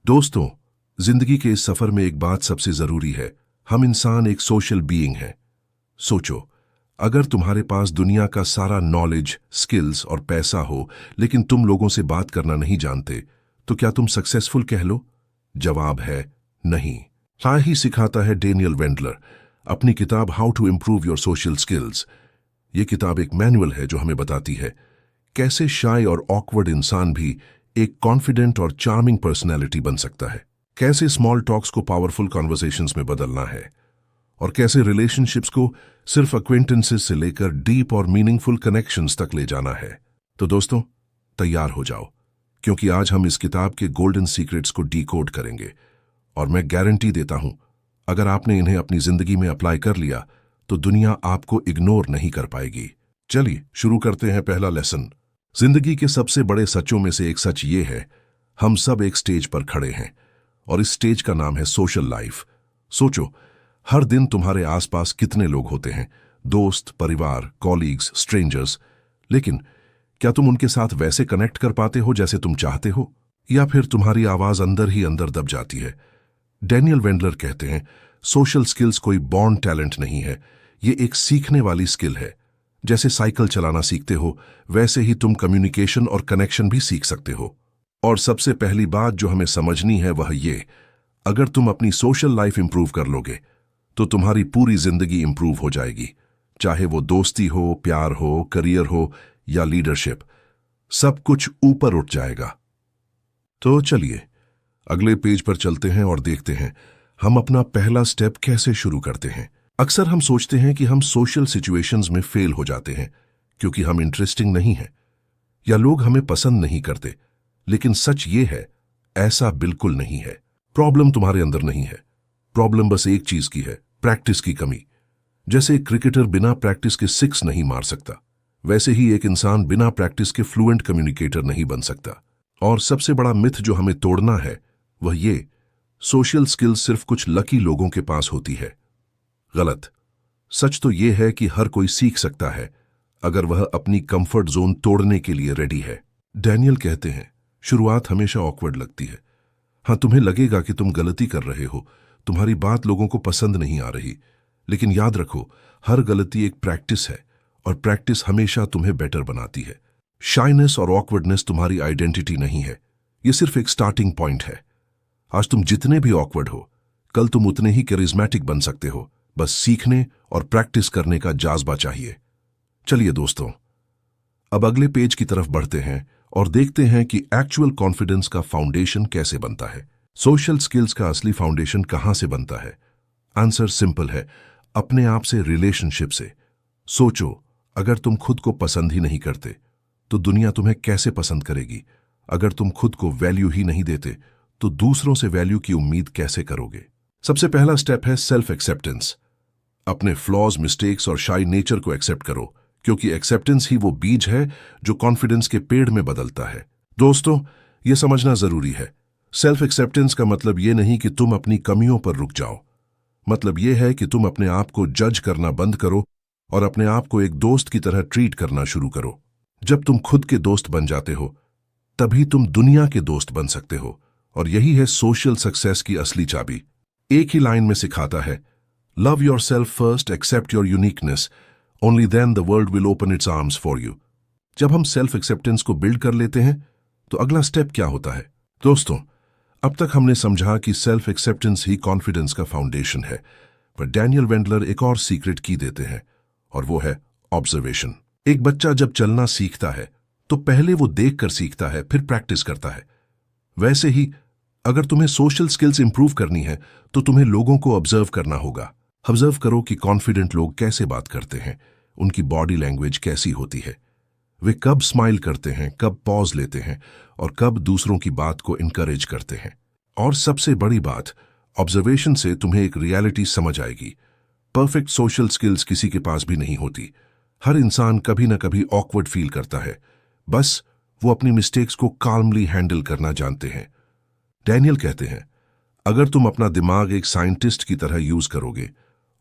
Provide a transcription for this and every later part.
दोस्तों, जिंदगी के इस सफर में एक बात सबसे जरूरी है। हम इंसान एक सोशल बीइंग हैं। सोचो, अगर तुम्हारे पास दुनिया का सारा नॉलेज, स्किल्स और पैसा हो, लेकिन तुम लोगों से बात करना नहीं जानते, तो क्या तुम सक्सेसफुल कह लो? जवाब है नहीं। हाँ ही सिखाता है डेनियल वेंडलर अपनी किताब how to improve your social skills. ये किताब एक मैनुअल है जो हमें बताती है कैसे शाय और ऑकवर्ड इंसान भी एक कॉन्फिडेंट और चार्मिंग पर्सनैलिटी बन सकता है, कैसे स्मॉल टॉक्स को पावरफुल कॉन्वर्सेशंस में बदलना है, और कैसे रिलेशनशिप्स को सिर्फ अक्वेंटेंसेस से लेकर डीप और मीनिंगफुल कनेक्शंस तक ले जाना है। तो दोस्तों, तैयार हो जाओ, क्योंकि आज हम इस किताब के गोल्डन सीक्रेट्स को डीकोड करेंगे। और मैं गारंटी देता हूं, अगर आपने इन्हें अपनी जिंदगी में अप्लाई कर लिया तो दुनिया आपको इग्नोर नहीं कर पाएगी। चलिए शुरू करते हैं पहला लेसन। जिंदगी के सबसे बड़े सचों में से एक सच ये है, हम सब एक स्टेज पर खड़े हैं और इस स्टेज का नाम है सोशल लाइफ। सोचो, हर दिन तुम्हारे आसपास कितने लोग होते हैं, दोस्त, परिवार, कॉलीग्स, स्ट्रेंजर्स। लेकिन क्या तुम उनके साथ वैसे कनेक्ट कर पाते हो जैसे तुम चाहते हो, या फिर तुम्हारी आवाज अंदर ही अंदर दब जाती है? डेनियल वेंडलर कहते हैं, सोशल स्किल्स कोई बॉर्न टैलेंट नहीं है, ये एक सीखने वाली स्किल है। जैसे साइकिल चलाना सीखते हो, वैसे ही तुम कम्युनिकेशन और कनेक्शन भी सीख सकते हो। और सबसे पहली बात जो हमें समझनी है वह ये, अगर तुम अपनी सोशल लाइफ इंप्रूव कर लोगे तो तुम्हारी पूरी जिंदगी इंप्रूव हो जाएगी। चाहे वो दोस्ती हो, प्यार हो, करियर हो या लीडरशिप, सब कुछ ऊपर उठ जाएगा। तो चलिए अगले पेज पर चलते हैं और देखते हैं हम अपना पहला स्टेप कैसे शुरू करते हैं। अक्सर हम सोचते हैं कि हम सोशल सिचुएशंस में फेल हो जाते हैं क्योंकि हम इंटरेस्टिंग नहीं हैं या लोग हमें पसंद नहीं करते। लेकिन सच ये है, ऐसा बिल्कुल नहीं है। प्रॉब्लम तुम्हारे अंदर नहीं है, प्रॉब्लम बस एक चीज की है, प्रैक्टिस की कमी। जैसे एक क्रिकेटर बिना प्रैक्टिस के सिक्स नहीं मार सकता, वैसे ही एक इंसान बिना प्रैक्टिस के फ्लुएंट कम्युनिकेटर नहीं बन सकता। और सबसे बड़ा मिथ जो हमें तोड़ना है वह ये, सोशल स्किल्स सिर्फ कुछ लकी लोगों के पास होती है। गलत। सच तो यह है कि हर कोई सीख सकता है अगर वह अपनी कंफर्ट जोन तोड़ने के लिए रेडी है। डैनियल कहते हैं, शुरुआत हमेशा ऑकवर्ड लगती है। हाँ, तुम्हें लगेगा कि तुम गलती कर रहे हो, तुम्हारी बात लोगों को पसंद नहीं आ रही। लेकिन याद रखो, हर गलती एक प्रैक्टिस है और प्रैक्टिस हमेशा तुम्हें बेटर बनाती है। शाइनेस और ऑकवर्डनेस तुम्हारी आइडेंटिटी नहीं है, ये सिर्फ एक स्टार्टिंग पॉइंट है। आज तुम जितने भी ऑकवर्ड हो, कल तुम उतने ही करिज्मेटिक बन सकते हो। बस सीखने और प्रैक्टिस करने का जाज़्बा चाहिए। चलिए दोस्तों, अब अगले पेज की तरफ बढ़ते हैं और देखते हैं कि एक्चुअल कॉन्फिडेंस का फाउंडेशन कैसे बनता है। सोशल स्किल्स का असली फाउंडेशन कहां से बनता है? आंसर सिंपल है, अपने आप से, रिलेशनशिप से। सोचो, अगर तुम खुद को पसंद ही नहीं करते तो दुनिया तुम्हें कैसे पसंद करेगी? अगर तुम खुद को वैल्यू ही नहीं देते तो दूसरों से वैल्यू की उम्मीद कैसे करोगे? सबसे पहला स्टेप है सेल्फ एक्सेप्टेंस। अपने फ्लॉज, मिस्टेक्स और शाई नेचर को एक्सेप्ट करो, क्योंकि एक्सेप्टेंस ही वो बीज है जो कॉन्फिडेंस के पेड़ में बदलता है। दोस्तों, यह समझना जरूरी है, सेल्फ एक्सेप्टेंस का मतलब यह नहीं कि तुम अपनी कमियों पर रुक जाओ। मतलब यह है कि तुम अपने आप को जज करना बंद करो और अपने आप को एक दोस्त की तरह ट्रीट करना शुरू करो। जब तुम खुद के दोस्त बन जाते हो, तभी तुम दुनिया के दोस्त बन सकते हो। और यही है सोशल सक्सेस की असली चाबी। एक ही लाइन में सिखाता है, love yourself first, accept your uniqueness, only then the world will open its arms for you. जब हम सेल्फ एक्सेप्टेंस को बिल्ड कर लेते हैं तो अगला स्टेप क्या होता है? दोस्तों, अब तक हमने समझा कि सेल्फ एक्सेप्टेंस ही कॉन्फिडेंस का फाउंडेशन है, पर डैनियल वेंडलर एक और सीक्रेट की देते हैं, और वो है ऑब्जर्वेशन। एक बच्चा जब चलना सीखता है तो पहले वो देखकर सीखता है, फिर प्रैक्टिस करता है। वैसे ही अगर तुम्हें सोशल स्किल्स इंप्रूव करनी है तो तुम्हें लोगों को ऑब्जर्व करना होगा। ऑब्जर्व करो कि कॉन्फिडेंट लोग कैसे बात करते हैं, उनकी बॉडी लैंग्वेज कैसी होती है, वे कब स्माइल करते हैं, कब पॉज लेते हैं और कब दूसरों की बात को इनकरेज करते हैं। और सबसे बड़ी बात, ऑब्जर्वेशन से तुम्हें एक रियलिटी समझ आएगी। परफेक्ट सोशल स्किल्स किसी के पास भी नहीं होती। हर इंसान कभी ना कभी ऑकवर्ड फील करता है, बस वो अपनी मिस्टेक्स को काल्मली हैंडल करना जानते हैं। डैनियल कहते हैं, अगर तुम अपना दिमाग एक साइंटिस्ट की तरह यूज करोगे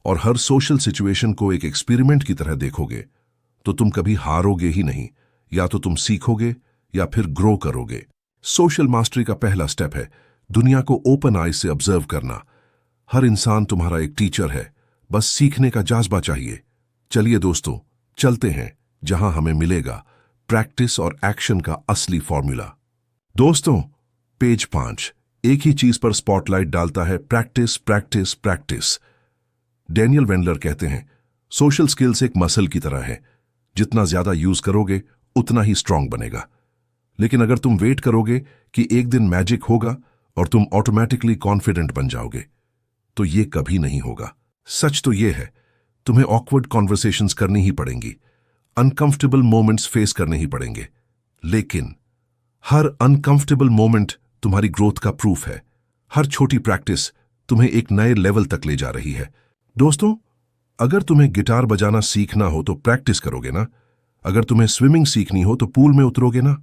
और हर सोशल सिचुएशन को एक एक्सपेरिमेंट की तरह देखोगे तो तुम कभी हारोगे ही नहीं। या तो तुम सीखोगे या फिर ग्रो करोगे। सोशल मास्टरी का पहला स्टेप है दुनिया को ओपन आई से ऑब्जर्व करना। हर इंसान तुम्हारा एक टीचर है, बस सीखने का जज्बा चाहिए। चलिए दोस्तों, चलते हैं जहां हमें मिलेगा प्रैक्टिस और एक्शन का असली फॉर्मूला। दोस्तों, पेज 5 एक ही चीज पर स्पॉटलाइट डालता है, प्रैक्टिस प्रैक्टिस प्रैक्टिस। डैनियल वेंडलर कहते हैं, सोशल स्किल्स एक मसल की तरह है, जितना ज्यादा यूज करोगे उतना ही स्ट्रांग बनेगा। लेकिन अगर तुम वेट करोगे कि एक दिन मैजिक होगा और तुम ऑटोमेटिकली कॉन्फिडेंट बन जाओगे, तो ये कभी नहीं होगा। सच तो ये है, तुम्हें ऑकवर्ड कॉन्वर्सेशंस करनी ही पड़ेंगी, अनकंफर्टेबल मोमेंट्स फेस करने ही पड़ेंगे। लेकिन हर अनकंफर्टेबल मोमेंट तुम्हारी ग्रोथ का प्रूफ है। हर छोटी प्रैक्टिस तुम्हें एक नए लेवल तक ले जा रही है। दोस्तों, अगर तुम्हें गिटार बजाना सीखना हो तो प्रैक्टिस करोगे ना? अगर तुम्हें स्विमिंग सीखनी हो तो पूल में उतरोगे ना?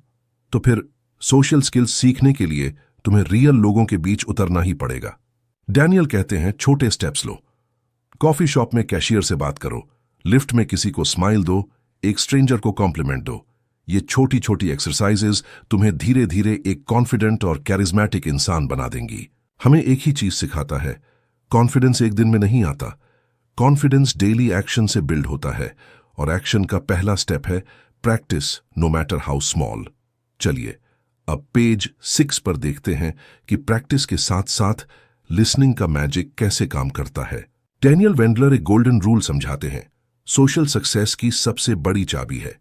तो फिर सोशल स्किल्स सीखने के लिए तुम्हें रियल लोगों के बीच उतरना ही पड़ेगा। डैनियल कहते हैं, छोटे स्टेप्स लो। कॉफी शॉप में कैशियर से बात करो, लिफ्ट में किसी को स्माइल दो, एक स्ट्रेंजर को कॉम्प्लीमेंट दो। ये छोटी छोटी एक्सरसाइजेज तुम्हें धीरे धीरे एक कॉन्फिडेंट और कैरिज्मेटिक इंसान बना देंगी। हमें एक ही चीज सिखाता है, कॉन्फिडेंस एक दिन में नहीं आता। कॉन्फिडेंस डेली एक्शन से बिल्ड होता है, और एक्शन का पहला स्टेप है practice, no matter how small. चलिए अब पेज 6 पर देखते हैं कि प्रैक्टिस के साथ साथ लिसनिंग का मैजिक कैसे काम करता है। डैनियल वेंडलर एक गोल्डन रूल समझाते हैं, सोशल सक्सेस की सबसे बड़ी चाबी है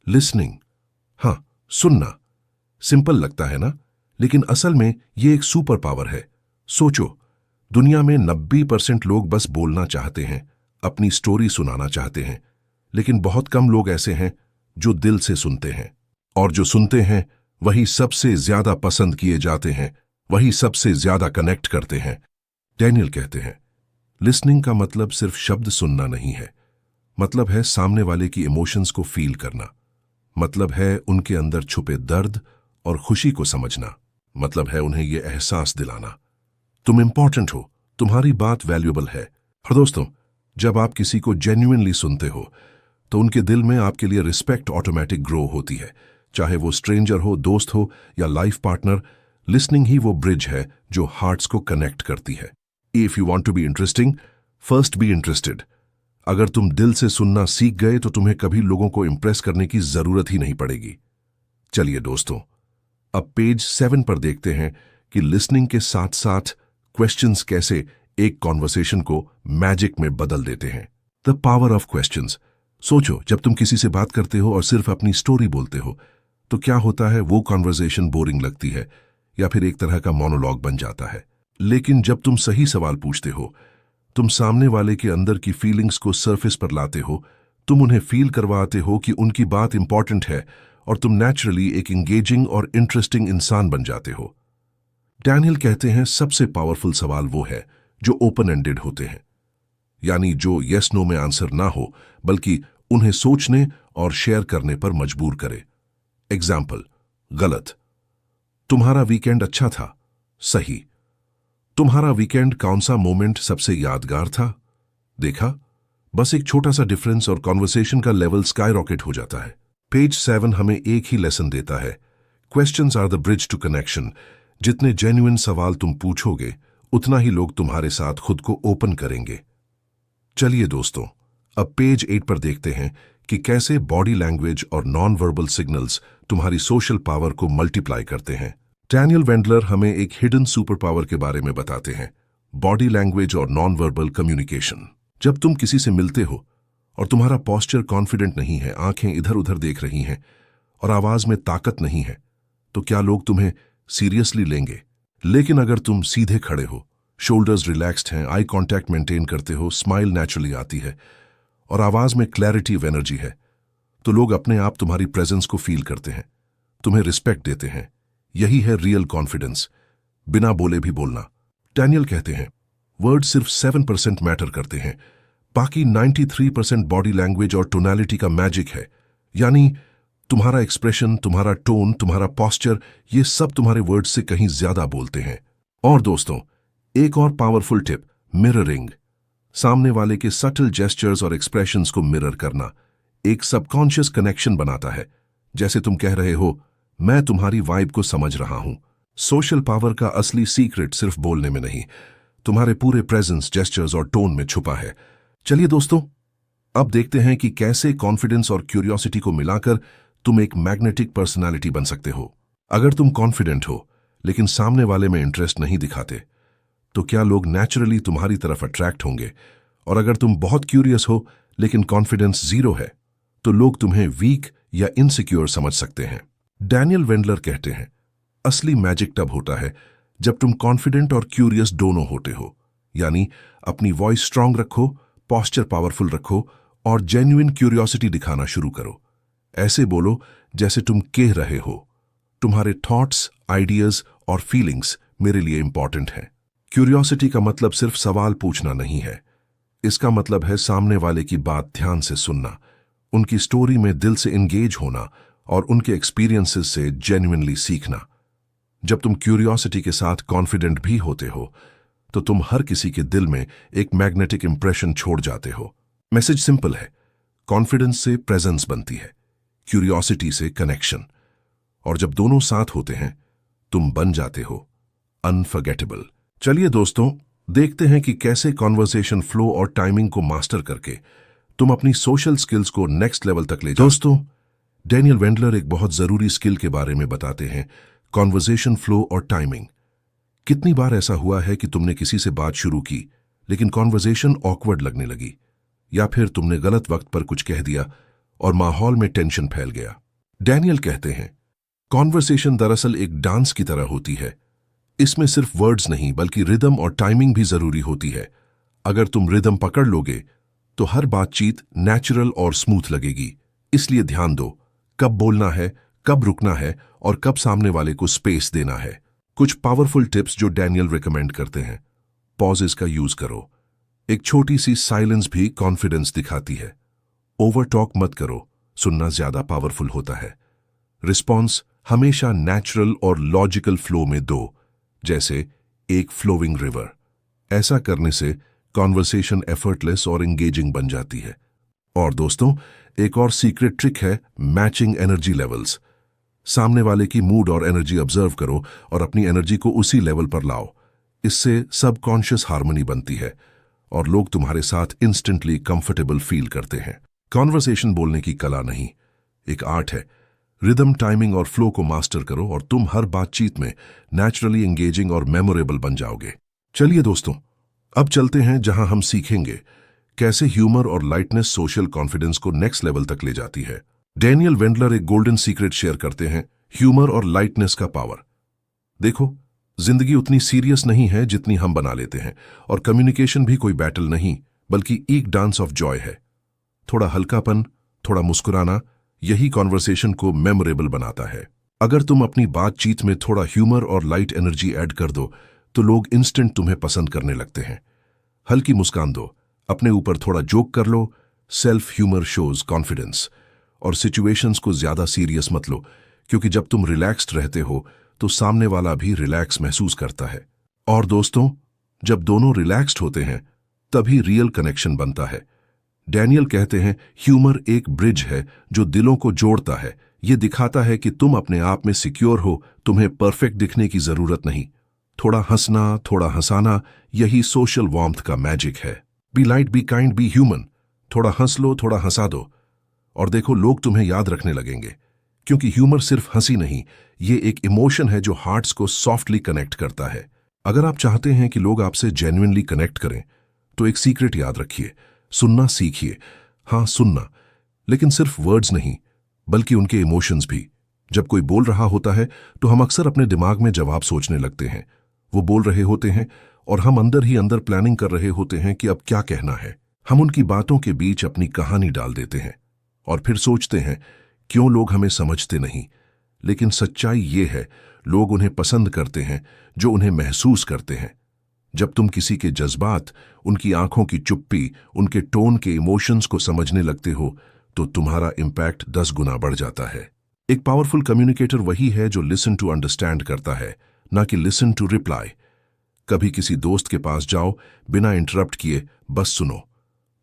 लिसनिंग। हाँ, सुनना। सिंपल लगता है ना, लेकिन असल में ये एक सुपर पावर है। सोचो, दुनिया में 90% लोग बस बोलना चाहते हैं, अपनी स्टोरी सुनाना चाहते हैं, लेकिन बहुत कम लोग ऐसे हैं जो दिल से सुनते हैं। और जो सुनते हैं वही सबसे ज्यादा पसंद किए जाते हैं, वही सबसे ज्यादा कनेक्ट करते हैं। डैनियल कहते हैं, लिसनिंग का मतलब सिर्फ शब्द सुनना नहीं है, मतलब है सामने वाले की इमोशंस को फील करना, मतलब है उनके अंदर छुपे दर्द और खुशी को समझना, मतलब है उन्हें यह एहसास दिलाना तुम इंपॉर्टेंट हो, तुम्हारी बात वैल्यूएबल है। और दोस्तों, जब आप किसी को जेन्युइनली सुनते हो तो उनके दिल में आपके लिए रिस्पेक्ट ऑटोमेटिक ग्रो होती है, चाहे वो स्ट्रेंजर हो, दोस्त हो या लाइफ पार्टनर। लिसनिंग ही वो ब्रिज है जो हार्ट्स को कनेक्ट करती है। If you want to be interesting, first be interested. अगर तुम दिल से सुनना सीख गए तो तुम्हें कभी लोगों को इंप्रेस करने की जरूरत ही नहीं पड़ेगी। चलिए दोस्तों, अब पेज 7 पर देखते हैं कि लिसनिंग के साथ साथ क्वेश्चंस कैसे एक कॉन्वर्सेशन को मैजिक में बदल देते हैं। The power of questions. सोचो, जब तुम किसी से बात करते हो और सिर्फ अपनी स्टोरी बोलते हो तो क्या होता है, वो कॉन्वर्सेशन बोरिंग लगती है या फिर एक तरह का मोनोलॉग बन जाता है। लेकिन जब तुम सही सवाल पूछते हो, तुम सामने वाले के अंदर की फीलिंग्स को सरफेस पर लाते हो, तुम उन्हें फील करवाते हो कि उनकी बात इंपॉर्टेंट है, और तुम नेचुरली एक एंगेजिंग और इंटरेस्टिंग इंसान बन जाते हो। डैनियल कहते हैं, सबसे पावरफुल सवाल वो है जो ओपन एंडेड होते हैं, यानी जो यस नो में आंसर ना हो बल्कि उन्हें सोचने और शेयर करने पर मजबूर करे। एग्जाम्पल, गलत। तुम्हारा वीकेंड अच्छा था। सही। तुम्हारा वीकेंड कौन सा मोमेंट सबसे यादगार था? देखा, बस एक छोटा सा डिफरेंस और कॉन्वर्सेशन का लेवल स्काई रॉकेट हो जाता है। पेज 7 हमें एक ही लेसन देता है, questions are the bridge to connection. जितने जेन्युइन सवाल तुम पूछोगे उतना ही लोग तुम्हारे साथ खुद को ओपन करेंगे। चलिए दोस्तों, अब पेज 8 पर देखते हैं कि कैसे बॉडी लैंग्वेज और नॉन वर्बल सिग्नल्स तुम्हारी सोशल पावर को मल्टीप्लाई करते हैं। डैनियल वेंडलर हमें एक हिडन सुपर पावर के बारे में बताते हैं, बॉडी लैंग्वेज और नॉन वर्बल कम्युनिकेशन। जब तुम किसी से मिलते हो और तुम्हारा पोस्चर कॉन्फिडेंट नहीं है, आंखें इधर उधर देख रही हैं और आवाज में ताकत नहीं है, तो क्या लोग तुम्हें सीरियसली लेंगे? लेकिन अगर तुम सीधे खड़े हो, शोल्डर्स रिलैक्स्ड हैं, आई कांटेक्ट मेंटेन करते हो, स्माइल नेचुरली आती है और आवाज में क्लैरिटी ऑफ एनर्जी है, तो लोग अपने आप तुम्हारी प्रेजेंस को फील करते हैं, तुम्हें रिस्पेक्ट देते हैं। यही है रियल कॉन्फिडेंस, बिना बोले भी बोलना। डैनियल कहते हैं, वर्ड सिर्फ 7% मैटर करते हैं, बाकी 93% बॉडी लैंग्वेज और टोनैलिटी का मैजिक है। यानी तुम्हारा एक्सप्रेशन, तुम्हारा टोन, तुम्हारा पोस्चर, ये सब तुम्हारे वर्ड्स से कहीं ज्यादा बोलते हैं। और दोस्तों, एक और पावरफुल टिप, मिररिंग। सामने वाले के सटल जेस्चर्स और एक्सप्रेशंस को मिरर करना एक सबकॉन्शियस कनेक्शन बनाता है। जैसे तुम कह रहे हो, मैं तुम्हारी वाइब को समझ रहा हूं, सोशल पावर का असली सीक्रेट सिर्फ बोलने में नहीं, तुम्हारे पूरे प्रेजेंस, जेस्चर्स और टोन में छुपा है। चलिए दोस्तों, अब देखते हैं कि कैसे कॉन्फिडेंस और क्यूरियोसिटी को मिलाकर तुम एक मैग्नेटिक पर्सनालिटी बन सकते हो। अगर तुम कॉन्फिडेंट हो लेकिन सामने वाले में इंटरेस्ट नहीं दिखाते, तो क्या लोग नेचुरली तुम्हारी तरफ अट्रैक्ट होंगे? और अगर तुम बहुत क्यूरियस हो लेकिन कॉन्फिडेंस जीरो है, तो लोग तुम्हें वीक या इनसिक्योर समझ सकते हैं। डैनियल वेंडलर कहते हैं, असली मैजिक तब होता है जब तुम कॉन्फिडेंट और क्यूरियस दोनों होते हो। यानी अपनी वॉइस स्ट्रांग रखो, पॉस्चर पावरफुल रखो और जेन्युइन क्यूरियोसिटी दिखाना शुरू करो। ऐसे बोलो जैसे तुम कह रहे हो, तुम्हारे थॉट्स, आइडियाज और फीलिंग्स मेरे लिए इंपॉर्टेंट हैं। क्यूरियोसिटी का मतलब सिर्फ सवाल पूछना नहीं है। इसका मतलब है सामने वाले की बात ध्यान से सुनना, उनकी स्टोरी में दिल से एंगेज होना और उनके एक्सपीरियंसेस से जेन्युइनली सीखना। जब तुम क्यूरियोसिटी के साथ कॉन्फिडेंट भी होते हो, तो तुम हर किसी के दिल में एक मैग्नेटिक इंप्रेशन छोड़ जाते हो। मैसेज सिंपल है, कॉन्फिडेंस से प्रेजेंस बनती है, क्यूरियोसिटी से कनेक्शन, और जब दोनों साथ होते हैं तुम बन जाते हो अनफॉरगेटेबल। चलिए दोस्तों, देखते हैं कि कैसे कॉन्वर्सेशन फ्लो और टाइमिंग को मास्टर करके तुम अपनी सोशल स्किल्स को नेक्स्ट लेवल तक ले जाओ। दोस्तों, डैनियल वेंडलर एक बहुत जरूरी स्किल के बारे में बताते हैं, कॉन्वर्सेशन फ्लो और टाइमिंग। कितनी बार ऐसा हुआ है कि तुमने किसी से बात शुरू की लेकिन कॉन्वर्सेशन ऑकवर्ड लगने लगी, या फिर तुमने गलत वक्त पर कुछ कह दिया और माहौल में टेंशन फैल गया। डैनियल कहते हैं, कॉन्वर्सेशन दरअसल एक डांस की तरह होती है। इसमें सिर्फ वर्ड्स नहीं बल्कि रिदम और टाइमिंग भी जरूरी होती है। अगर तुम रिदम पकड़ लोगे तो हर बातचीत नेचुरल और स्मूथ लगेगी। इसलिए ध्यान दो, कब बोलना है, कब रुकना है और कब सामने वाले को स्पेस देना है। कुछ पावरफुल टिप्स जो डैनियल रिकमेंड करते हैं। पॉजेस का यूज करो, एक छोटी सी साइलेंस भी कॉन्फिडेंस दिखाती है। ओवर टॉक मत करो, सुनना ज्यादा पावरफुल होता है। रिस्पॉन्स हमेशा नेचुरल और लॉजिकल फ्लो में दो, जैसे एक फ्लोइंग रिवर। ऐसा करने से कॉन्वर्सेशन एफर्टलेस और एंगेजिंग बन जाती है। और दोस्तों, एक और सीक्रेट ट्रिक है मैचिंग एनर्जी लेवल्स। सामने वाले की मूड और एनर्जी ऑब्जर्व करो और अपनी एनर्जी को उसी लेवल पर लाओ। इससे सबकॉन्शियस हार्मनी बनती है और लोग तुम्हारे साथ इंस्टेंटली कंफर्टेबल फील करते हैं। कॉन्वर्सेशन बोलने की कला नहीं, एक आर्ट है। रिदम, टाइमिंग और फ्लो को मास्टर करो और तुम हर बातचीत में नेचुरली एंगेजिंग और मेमोरेबल बन जाओगे। चलिए दोस्तों, अब चलते हैं जहां हम सीखेंगे कैसे ह्यूमर और लाइटनेस सोशल कॉन्फिडेंस को नेक्स्ट लेवल तक ले जाती है। डैनियल वेंडलर एक गोल्डन सीक्रेट शेयर करते हैं, ह्यूमर और लाइटनेस का पावर। देखो, जिंदगी उतनी सीरियस नहीं है जितनी हम बना लेते हैं, और कम्युनिकेशन भी कोई बैटल नहीं बल्कि एक डांस ऑफ जॉय है। थोड़ा हल्कापन, थोड़ा मुस्कुराना, यही कॉन्वर्सेशन को मेमोरेबल बनाता है। अगर तुम अपनी बातचीत में थोड़ा ह्यूमर और लाइट एनर्जी ऐड कर दो तो लोग इंस्टेंट तुम्हें पसंद करने लगते हैं। हल्की मुस्कान दो, अपने ऊपर थोड़ा जोक कर लो। Self humour shows confidence. और सिचुएशंस को ज्यादा सीरियस मत लो, क्योंकि जब तुम रिलैक्स्ड रहते हो तो सामने वाला भी रिलैक्स महसूस करता है। और दोस्तों, जब दोनों रिलैक्स्ड होते हैं तभी रियल कनेक्शन बनता है। डैनियल कहते हैं, ह्यूमर एक ब्रिज है जो दिलों को जोड़ता है। ये दिखाता है कि तुम अपने आप में सिक्योर हो, तुम्हें परफेक्ट दिखने की जरूरत नहीं। थोड़ा हंसना, थोड़ा हंसाना, यही सोशल वार्मथ का मैजिक है। Be light, be kind, be human. थोड़ा हंस लो, थोड़ा हंसा दो, और देखो लोग तुम्हें याद रखने लगेंगे। क्योंकि ह्यूमर सिर्फ हंसी नहीं, ये एक इमोशन है जो हार्ट्स को सॉफ्टली कनेक्ट करता है। अगर आप चाहते हैं कि लोग आपसे जेन्युइनली कनेक्ट करें, तो एक सीक्रेट याद रखिए, सुनना सीखिए। हाँ, सुनना, लेकिन सिर्फ वर्ड्स नहीं बल्कि उनके इमोशंस भी। जब कोई बोल रहा होता है तो हम अक्सर अपने दिमाग में जवाब सोचने लगते हैं। वो बोल रहे होते हैं और हम अंदर ही अंदर प्लानिंग कर रहे होते हैं कि अब क्या कहना है। हम उनकी बातों के बीच अपनी कहानी डाल देते हैं और फिर सोचते हैं क्यों लोग हमें समझते नहीं। लेकिन सच्चाई ये है, लोग उन्हें पसंद करते हैं जो उन्हें महसूस करते हैं। जब तुम किसी के जज्बात, उनकी आंखों की चुप्पी, उनके टोन के इमोशंस को समझने लगते हो तो तुम्हारा इंपैक्ट 10 गुना बढ़ जाता है। एक पावरफुल कम्युनिकेटर वही है जो लिसन टू अंडरस्टैंड करता है, ना कि लिसन टू रिप्लाई। कभी किसी दोस्त के पास जाओ, बिना इंटरप्ट किए बस सुनो।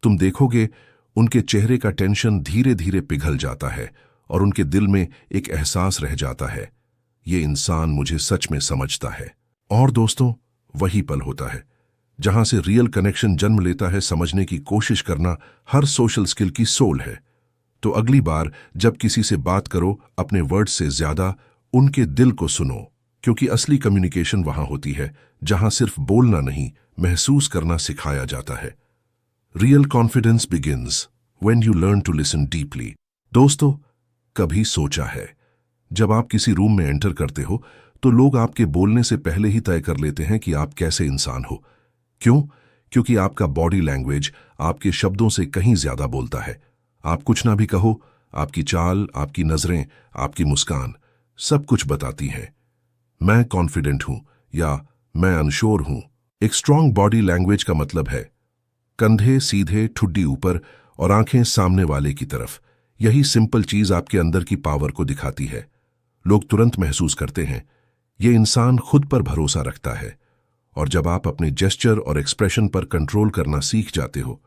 तुम देखोगे उनके चेहरे का टेंशन धीरे धीरे पिघल जाता है और उनके दिल में एक एहसास रह जाता है, ये इंसान मुझे सच में समझता है। और दोस्तों, वही पल होता है जहां से रियल कनेक्शन जन्म लेता है। समझने की कोशिश करना हर सोशल स्किल की सोल है। तो अगली बार जब किसी से बात करो, अपने वर्ड से ज्यादा उनके दिल को सुनो, क्योंकि असली कम्युनिकेशन वहां होती है जहां सिर्फ बोलना नहीं, महसूस करना सिखाया जाता है। Real confidence begins when you learn to listen deeply. दोस्तों, कभी सोचा है जब आप किसी रूम में एंटर करते हो तो लोग आपके बोलने से पहले ही तय कर लेते हैं कि आप कैसे इंसान हो? क्यों? क्योंकि आपका बॉडी लैंग्वेज आपके शब्दों से कहीं ज्यादा बोलता है। आप कुछ ना भी कहो, आपकी चाल, आपकी नजरें, आपकी मुस्कान सब कुछ बताती हैं। मैं कॉन्फिडेंट हूं या मैं अनश्योर हूं। एक स्ट्रांग बॉडी लैंग्वेज का मतलब है कंधे सीधे, ठुड्डी ऊपर और आंखें सामने वाले की तरफ। यही सिंपल चीज आपके अंदर की पावर को दिखाती है। लोग तुरंत महसूस करते हैं ये इंसान खुद पर भरोसा रखता है। और जब आप अपने जेस्चर और एक्सप्रेशन पर कंट्रोल करना सीख जाते हो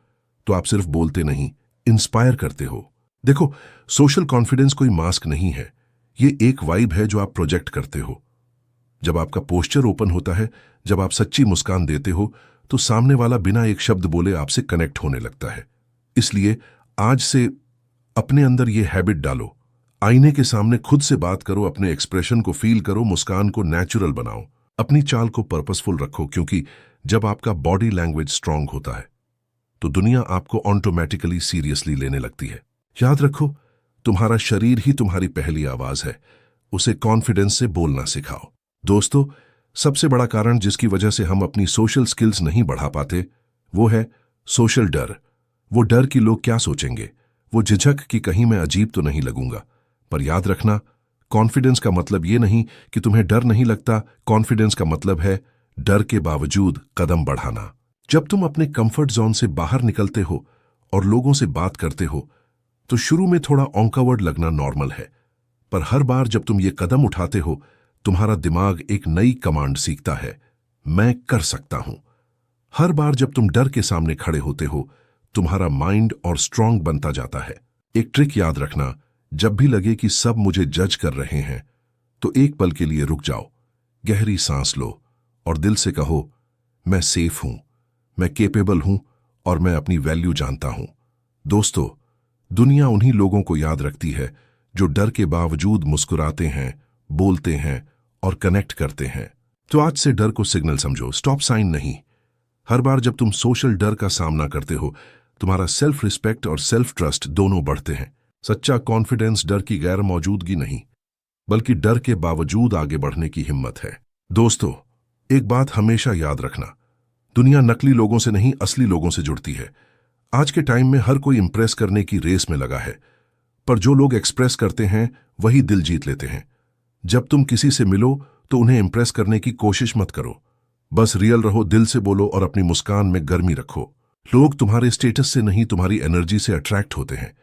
तो आप सिर्फ बोलते नहीं, इंस्पायर करते हो। देखो, सोशल कॉन्फिडेंस कोई मास्क नहीं है, ये एक वाइब है जो आप प्रोजेक्ट करते हो। जब आपका पोस्चर ओपन होता है, जब आप सच्ची मुस्कान देते हो, तो सामने वाला बिना एक शब्द बोले आपसे कनेक्ट होने लगता है। इसलिए आज से अपने अंदर ये हैबिट डालो। आईने के सामने खुद से बात करो, अपने एक्सप्रेशन को फील करो, मुस्कान को नेचुरल बनाओ, अपनी चाल को पर्पसफुल रखो, क्योंकि जब आपका बॉडी लैंग्वेज स्ट्रांग होता है तो दुनिया आपको ऑटोमेटिकली सीरियसली लेने लगती है। याद रखो, तुम्हारा शरीर ही तुम्हारी पहली आवाज है, उसे कॉन्फिडेंस से बोलना सिखाओ। दोस्तों, सबसे बड़ा कारण जिसकी वजह से हम अपनी सोशल स्किल्स नहीं बढ़ा पाते वो है सोशल डर। वो डर कि लोग क्या सोचेंगे, वो झिझक कि कहीं मैं अजीब तो नहीं लगूंगा। पर याद रखना, कॉन्फिडेंस का मतलब ये नहीं कि तुम्हें डर नहीं लगता। कॉन्फिडेंस का मतलब है डर के बावजूद कदम बढ़ाना। जब तुम अपने कंफर्ट जोन से बाहर निकलते हो और लोगों से बात करते हो तो शुरू में थोड़ा ऑकवर्ड लगना नॉर्मल है, पर हर बार जब तुम ये कदम उठाते हो तुम्हारा दिमाग एक नई कमांड सीखता है, मैं कर सकता हूं। हर बार जब तुम डर के सामने खड़े होते हो तुम्हारा माइंड और स्ट्रांग बनता जाता है। एक ट्रिक याद रखना, जब भी लगे कि सब मुझे जज कर रहे हैं तो एक पल के लिए रुक जाओ, गहरी सांस लो और दिल से कहो, मैं सेफ हूं, मैं केपेबल हूं और मैं अपनी वैल्यू जानता हूं। दोस्तों, दुनिया उन्हीं लोगों को याद रखती है जो डर के बावजूद मुस्कुराते हैं, बोलते हैं और कनेक्ट करते हैं। तो आज से डर को सिग्नल समझो, स्टॉप साइन नहीं। हर बार जब तुम सोशल डर का सामना करते हो तुम्हारा सेल्फ रिस्पेक्ट और सेल्फ ट्रस्ट दोनों बढ़ते हैं। सच्चा कॉन्फिडेंस डर की गैर मौजूदगी नहीं, बल्कि डर के बावजूद आगे बढ़ने की हिम्मत है। दोस्तों, एक बात हमेशा याद रखना, दुनिया नकली लोगों से नहीं, असली लोगों से जुड़ती है। आज के टाइम में हर कोई इंप्रेस करने की रेस में लगा है, पर जो लोग एक्सप्रेस करते हैं वही दिल जीत लेते हैं। जब तुम किसी से मिलो तो उन्हें इंप्रेस करने की कोशिश मत करो, बस रियल रहो, दिल से बोलो और अपनी मुस्कान में गर्मी रखो। लोग तुम्हारे स्टेटस से नहीं, तुम्हारी एनर्जी से अट्रैक्ट होते हैं,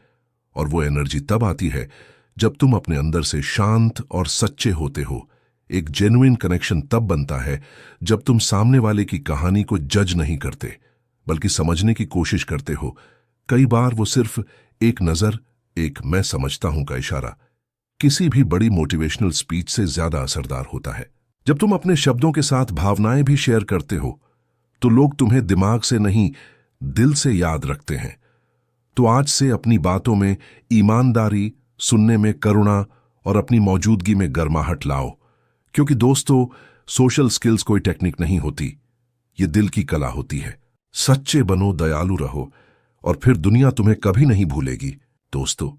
और वो एनर्जी तब आती है जब तुम अपने अंदर से शांत और सच्चे होते हो। एक जेन्युइन कनेक्शन तब बनता है जब तुम सामने वाले की कहानी को जज नहीं करते, बल्कि समझने की कोशिश करते हो। कई बार वो सिर्फ एक नजर, एक मैं समझता हूं का इशारा किसी भी बड़ी मोटिवेशनल स्पीच से ज्यादा असरदार होता है। जब तुम अपने शब्दों के साथ भावनाएं भी शेयर करते हो तो लोग तुम्हें दिमाग से नहीं, दिल से याद रखते हैं। तो आज से अपनी बातों में ईमानदारी, सुनने में करुणा और अपनी मौजूदगी में गर्माहट लाओ, क्योंकि दोस्तों, सोशल स्किल्स कोई टेक्निक नहीं होती, ये दिल की कला होती है। सच्चे बनो, दयालु रहो और फिर दुनिया तुम्हें कभी नहीं भूलेगी। दोस्तों,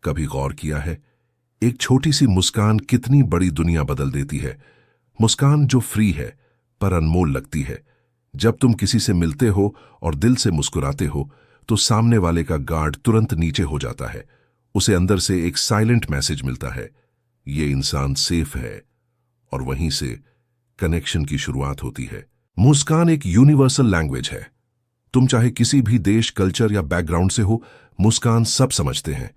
कभी गौर किया है एक छोटी सी मुस्कान कितनी बड़ी दुनिया बदल देती है? मुस्कान जो फ्री है पर अनमोल लगती है। जब तुम किसी से मिलते हो और दिल से मुस्कुराते हो तो सामने वाले का गार्ड तुरंत नीचे हो जाता है। उसे अंदर से एक साइलेंट मैसेज मिलता है, ये इंसान सेफ है, और वहीं से कनेक्शन की शुरुआत होती है। मुस्कान एक यूनिवर्सल लैंग्वेज है। तुम चाहे किसी भी देश, कल्चर या बैकग्राउंड से हो, मुस्कान सब समझते हैं।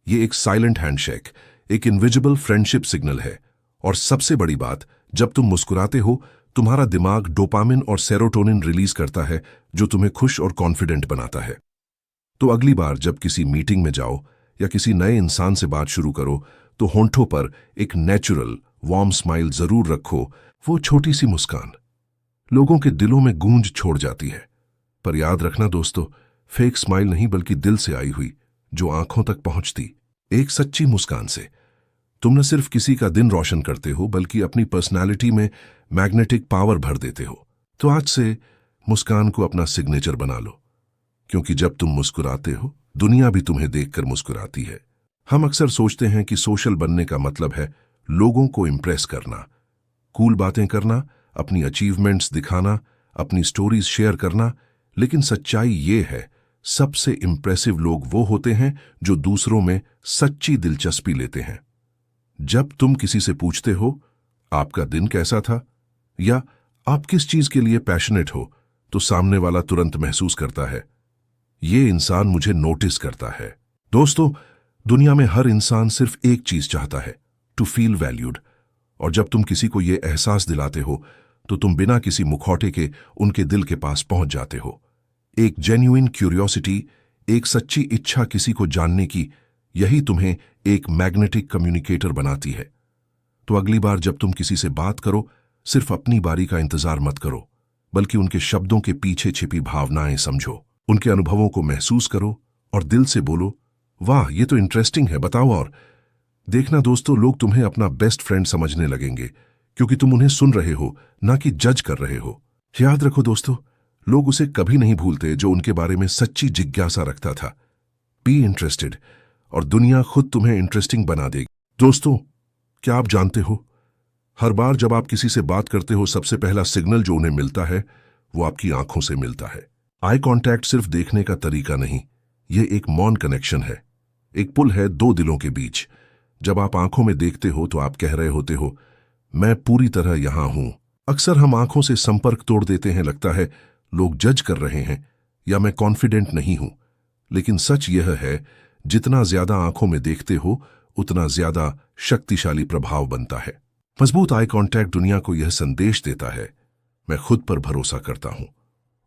ये एक साइलेंट हैंडशेक, एक इनविजिबल फ्रेंडशिप सिग्नल है। और सबसे बड़ी बात, जब तुम मुस्कुराते हो तुम्हारा दिमाग डोपामिन और सेरोटोनिन रिलीज करता है, जो तुम्हें खुश और कॉन्फिडेंट बनाता है। तो अगली बार जब किसी मीटिंग में जाओ या किसी नए इंसान से बात शुरू करो तो होंठों पर एक नेचुरल वार्म स्माइल जरूर रखो, वो छोटी सी मुस्कान लोगों के दिलों में गूंज छोड़ जाती है। पर याद रखना दोस्तों, फेक स्माइल नहीं बल्कि दिल से आई हुई, जो आंखों तक पहुंचती। एक सच्ची मुस्कान से तुम न सिर्फ किसी का दिन रोशन करते हो बल्कि अपनी पर्सनालिटी में मैग्नेटिक पावर भर देते हो। तो आज से मुस्कान को अपना सिग्नेचर बना लो, क्योंकि जब तुम मुस्कुराते हो दुनिया भी तुम्हें देखकर मुस्कुराती है। हम अक्सर सोचते हैं कि सोशल बनने का मतलब है लोगों को इम्प्रेस करना, कूल बातें करना, अपनी अचीवमेंट्स दिखाना, अपनी स्टोरीज शेयर करना। लेकिन सच्चाई ये है, सबसे इम्प्रेसिव लोग वो होते हैं जो दूसरों में सच्ची दिलचस्पी लेते हैं। जब तुम किसी से पूछते हो आपका दिन कैसा था या आप किस चीज के लिए पैशनेट हो, तो सामने वाला तुरंत महसूस करता है ये इंसान मुझे नोटिस करता है। दोस्तों, दुनिया में हर इंसान सिर्फ एक चीज चाहता है, टू फील वैल्यूड। और जब तुम किसी को यह एहसास दिलाते हो तो तुम बिना किसी मुखौटे के उनके दिल के पास पहुंच जाते हो। एक जेन्युइन क्यूरियोसिटी, एक सच्ची इच्छा किसी को जानने की, यही तुम्हें एक मैग्नेटिक कम्युनिकेटर बनाती है। तो अगली बार जब तुम किसी से बात करो, सिर्फ अपनी बारी का इंतजार मत करो, बल्कि उनके शब्दों के पीछे छिपी भावनाएं समझो, उनके अनुभवों को महसूस करो और दिल से बोलो, वाह ये तो इंटरेस्टिंग है, बताओ और। देखना दोस्तों, लोग तुम्हें अपना बेस्ट फ्रेंड समझने लगेंगे, क्योंकि तुम उन्हें सुन रहे हो, ना कि जज कर रहे हो। याद रखो दोस्तों, लोग उसे कभी नहीं भूलते जो उनके बारे में सच्ची जिज्ञासा रखता था। बी इंटरेस्टेड और दुनिया खुद तुम्हें इंटरेस्टिंग बना देगी। दोस्तों, क्या आप जानते हो, हर बार जब आप किसी से बात करते हो, सबसे पहला सिग्नल जो उन्हें मिलता है वो आपकी आंखों से मिलता है। आई कांटेक्ट सिर्फ देखने का तरीका नहीं, यह एक मौन कनेक्शन है, एक पुल है दो दिलों के बीच। जब आप आंखों में देखते हो तो आप कह रहे होते हो, मैं पूरी तरह यहां हूं। अक्सर हम आंखों से संपर्क तोड़ देते हैं, लगता है लोग जज कर रहे हैं या मैं कॉन्फिडेंट नहीं हूं। लेकिन सच यह है, जितना ज्यादा आंखों में देखते हो उतना ज्यादा शक्तिशाली प्रभाव बनता है। मजबूत आई कांटेक्ट दुनिया को यह संदेश देता है, मैं खुद पर भरोसा करता हूं।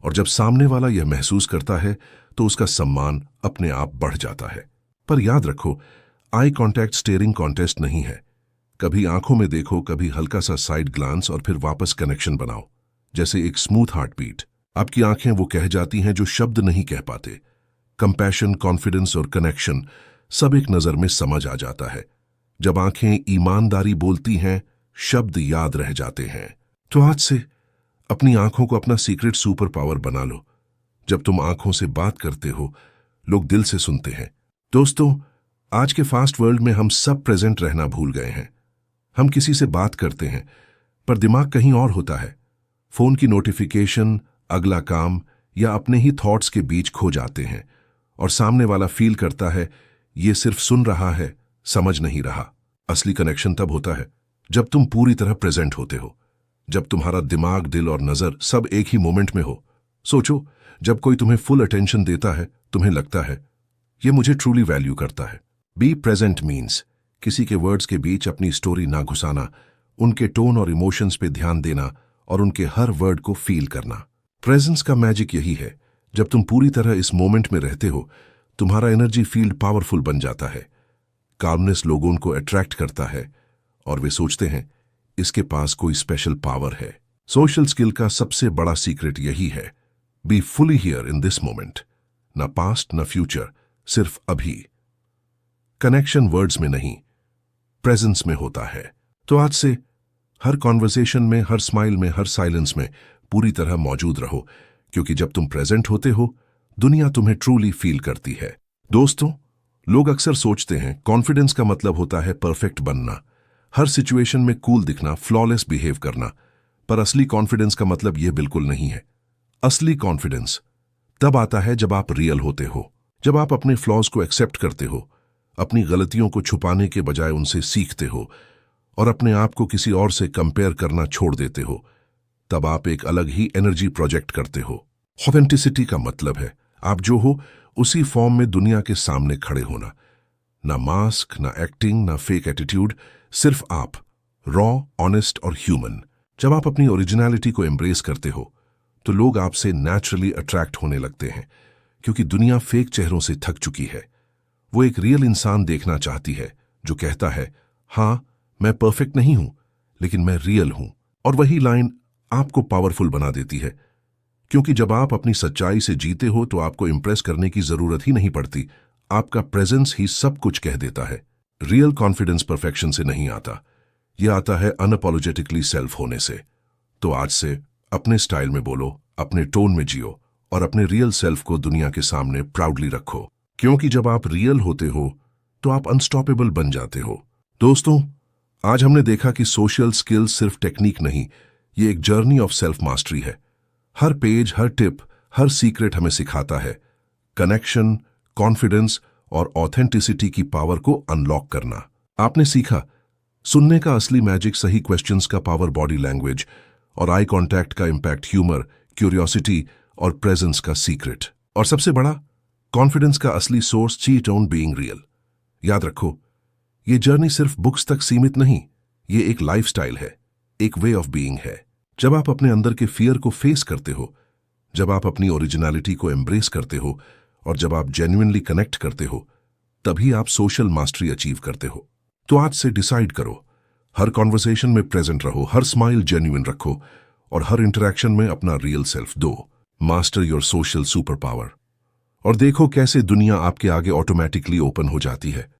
और जब सामने वाला यह महसूस करता है तो उसका सम्मान अपने आप बढ़ जाता है। पर याद रखो, आई कांटेक्ट स्टेयरिंग कॉन्टेस्ट नहीं है। कभी आंखों में देखो, कभी हल्का सा साइड ग्लांस और फिर वापस कनेक्शन बनाओ, जैसे एक स्मूथ हार्टबीट। आपकी आंखें वो कह जाती हैं जो शब्द नहीं कह पाते। कंपैशन, कॉन्फिडेंस और कनेक्शन सब एक नजर में समझ आ जाता है। जब आंखें ईमानदारी बोलती हैं, शब्द याद रह जाते हैं। तो आज से अपनी आंखों को अपना सीक्रेट सुपर पावर बना लो। जब तुम आंखों से बात करते हो, लोग दिल से सुनते हैं। दोस्तों, आज के फास्ट वर्ल्ड में हम सब प्रेजेंट रहना भूल गए हैं। हम किसी से बात करते हैं पर दिमाग कहीं और होता है। फोन की नोटिफिकेशन, अगला काम या अपने ही थॉट्स के बीच खो जाते हैं, और सामने वाला फील करता है ये सिर्फ सुन रहा है, समझ नहीं रहा। असली कनेक्शन तब होता है जब तुम पूरी तरह प्रेजेंट होते हो, जब तुम्हारा दिमाग, दिल और नजर सब एक ही मोमेंट में हो। सोचो, जब कोई तुम्हें फुल अटेंशन देता है, तुम्हें लगता है ये मुझे ट्रूली वैल्यू करता है। बी प्रेजेंट मीन्स किसी के वर्ड्स के बीच अपनी स्टोरी ना घुसाना, उनके टोन और इमोशंस पे ध्यान देना और उनके हर वर्ड को फील करना। प्रेजेंस का मैजिक यही है, जब तुम पूरी तरह इस मोमेंट में रहते हो, तुम्हारा एनर्जी फील्ड पावरफुल बन जाता है। कामनेस लोगों को अट्रैक्ट करता है और वे सोचते हैं इसके पास कोई स्पेशल पावर है। सोशल स्किल का सबसे बड़ा सीक्रेट यही है, be fully here in this moment. ना पास्ट ना फ्यूचर, सिर्फ अभी। कनेक्शन वर्ड्स में नहीं, प्रेजेंस में होता है। तो आज से हर कॉन्वर्सेशन में, हर स्माइल में, हर साइलेंस में पूरी तरह मौजूद रहो, क्योंकि जब तुम प्रेजेंट होते हो, दुनिया तुम्हें ट्रूली फील करती है। दोस्तों, लोग अक्सर सोचते हैं कॉन्फिडेंस का मतलब होता है परफेक्ट बनना, हर सिचुएशन में कूल दिखना, फ्लॉलेस बिहेव करना। पर असली कॉन्फिडेंस का मतलब यह बिल्कुल नहीं है। असली कॉन्फिडेंस तब आता है जब आप रियल होते हो, जब आप अपने फ्लॉज को एक्सेप्ट करते हो, अपनी गलतियों को छुपाने के बजाय उनसे सीखते हो और अपने आप को किसी और से कंपेयर करना छोड़ देते हो। तब आप एक अलग ही एनर्जी प्रोजेक्ट करते हो। ऑथेंटिसिटी का मतलब है आप जो हो उसी फॉर्म में दुनिया के सामने खड़े होना। ना मास्क, ना एक्टिंग, ना फेक एटीट्यूड, सिर्फ आप, रॉ, ऑनेस्ट और ह्यूमन। जब आप अपनी ओरिजिनलिटी को एम्ब्रेस करते हो तो लोग आपसे नेचुरली अट्रैक्ट होने लगते हैं, क्योंकि दुनिया फेक चेहरों से थक चुकी है। वो एक रियल इंसान देखना चाहती है जो कहता है, हाँ मैं परफेक्ट नहीं हूं, लेकिन मैं रियल हूं। और वही लाइन आपको पावरफुल बना देती है, क्योंकि जब आप अपनी सच्चाई से जीते हो तो आपको इंप्रेस करने की जरूरत ही नहीं पड़ती। आपका प्रेजेंस ही सब कुछ कह देता है। रियल कॉन्फिडेंस परफेक्शन से नहीं आता, यह आता है अनअपोलोजेटिकली सेल्फ होने से। तो आज से अपने स्टाइल में बोलो, अपने टोन में जियो और अपने रियल सेल्फ को दुनिया के सामने प्राउडली रखो, क्योंकि जब आप रियल होते हो तो आप अनस्टॉपेबल बन जाते हो। दोस्तों, आज हमने देखा कि सोशल स्किल्स सिर्फ टेक्निक नहीं, ये एक जर्नी ऑफ सेल्फ मास्टरी है। हर पेज, हर टिप, हर सीक्रेट हमें सिखाता है कनेक्शन, कॉन्फिडेंस और ऑथेंटिसिटी की पावर को अनलॉक करना। आपने सीखा सुनने का असली मैजिक, सही क्वेश्चंस का पावर, बॉडी लैंग्वेज और आई कांटेक्ट का इंपैक्ट, ह्यूमर, क्यूरियोसिटी और प्रेजेंस का सीक्रेट, और सबसे बड़ा, कॉन्फिडेंस का असली source, cheat on being real. याद रखो, ये जर्नी सिर्फ बुक्स तक सीमित नहीं, ये एक लाइफस्टाइल है, एक वे ऑफ बीइंग है। जब आप अपने अंदर के फियर को फेस करते हो, जब आप अपनी ओरिजिनलिटी को एम्ब्रेस करते हो और जब आप जेन्युइनली कनेक्ट करते हो, तभी आप सोशल मास्टरी अचीव करते हो। तो आज से डिसाइड करो, हर कॉन्वर्सेशन में प्रेजेंट रहो, हर स्माइल जेन्युइन रखो और हर इंटरेक्शन में अपना रियल सेल्फ दो। Master your social super power और देखो कैसे दुनिया आपके आगे ऑटोमेटिकली ओपन हो जाती है।